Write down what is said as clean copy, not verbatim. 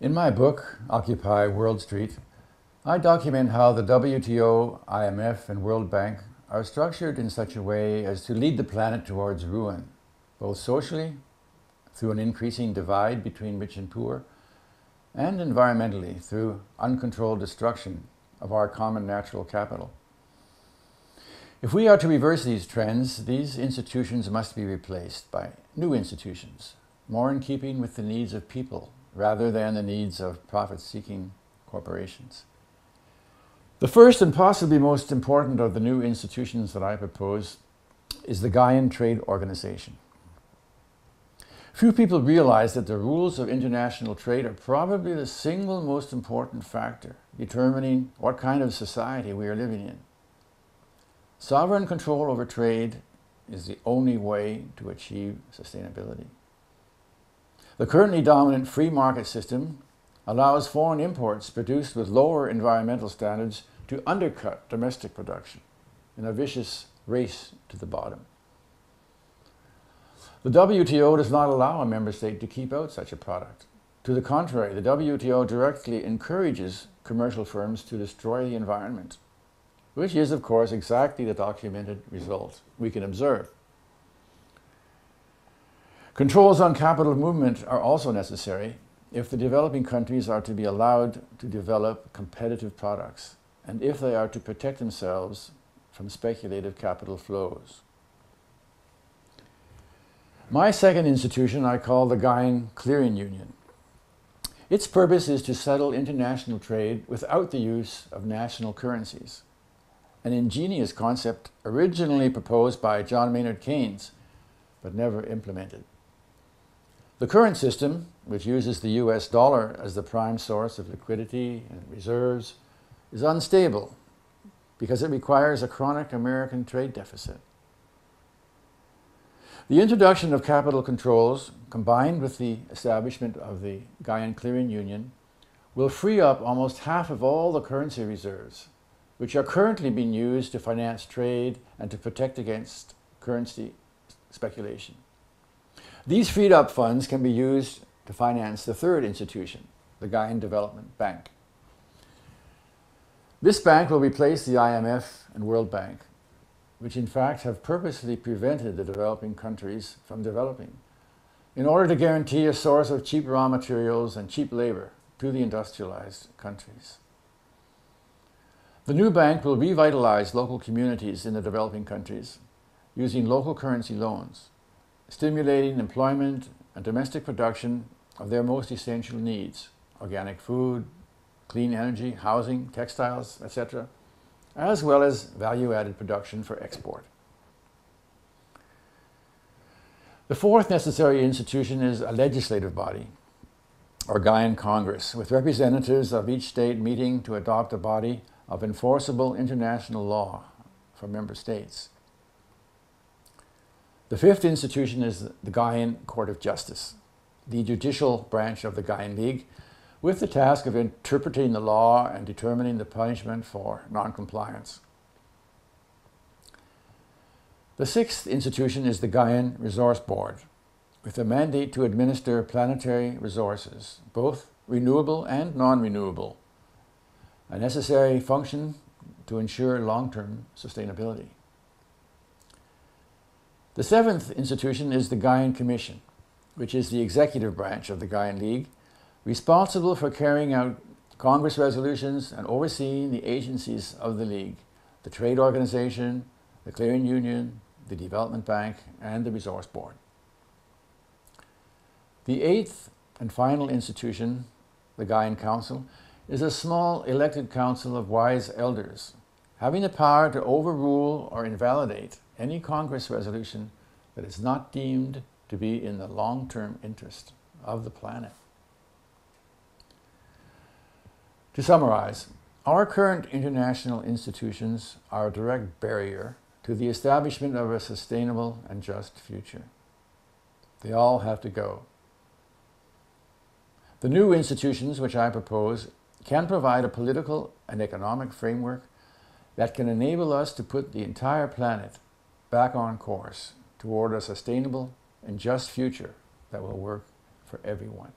In my book, Occupy World Street, I document how the WTO, IMF, and World Bank are structured in such a way as to lead the planet towards ruin, both socially, through an increasing divide between rich and poor, and environmentally, through uncontrolled destruction of our common natural capital. If we are to reverse these trends, these institutions must be replaced by new institutions, more in keeping with the needs of people rather than the needs of profit-seeking corporations. The first and possibly most important of the new institutions that I propose is the Gaian Trade Organization. Few people realize that the rules of international trade are probably the single most important factor determining what kind of society we are living in. Sovereign control over trade is the only way to achieve sustainability. The currently dominant free market system allows foreign imports produced with lower environmental standards to undercut domestic production in a vicious race to the bottom. The WTO does not allow a member state to keep out such a product. To the contrary, the WTO directly encourages commercial firms to destroy the environment, which is, of course, exactly the documented result we can observe. Controls on capital movement are also necessary if the developing countries are to be allowed to develop competitive products and if they are to protect themselves from speculative capital flows. My second institution I call the Gaian Clearing Union. Its purpose is to settle international trade without the use of national currencies, an ingenious concept originally proposed by John Maynard Keynes, but never implemented. The current system, which uses the US dollar as the prime source of liquidity and reserves, is unstable because it requires a chronic American trade deficit. The introduction of capital controls, combined with the establishment of the Gaian Clearing Union, will free up almost half of all the currency reserves, which are currently being used to finance trade and to protect against currency speculation. These freed up funds can be used to finance the third institution, the Gaian Development Bank. This bank will replace the IMF and World Bank, which in fact have purposely prevented the developing countries from developing, in order to guarantee a source of cheap raw materials and cheap labor to the industrialized countries. The new bank will revitalize local communities in the developing countries using local currency loans, stimulating employment and domestic production of their most essential needs, organic food, clean energy, housing, textiles, etc., as well as value-added production for export. The fourth necessary institution is a legislative body, or Gaian Congress, with representatives of each state meeting to adopt a body of enforceable international law for member states. The fifth institution is the Gaian Court of Justice, the judicial branch of the Gaian League, with the task of interpreting the law and determining the punishment for non-compliance. The sixth institution is the Gaian Resource Board, with a mandate to administer planetary resources, both renewable and non-renewable, a necessary function to ensure long-term sustainability. The seventh institution is the Gaian Commission, which is the executive branch of the Gaian League, responsible for carrying out Congress resolutions and overseeing the agencies of the League, the Trade Organization, the Clearing Union, the Development Bank, and the Resource Board. The eighth and final institution, the Gaian Council, is a small elected council of wise elders, having the power to overrule or invalidate any Congress resolution that is not deemed to be in the long-term interest of the planet. To summarize, our current international institutions are a direct barrier to the establishment of a sustainable and just future. They all have to go. The new institutions which I propose can provide a political and economic framework that can enable us to put the entire planet back on course toward a sustainable and just future that will work for everyone.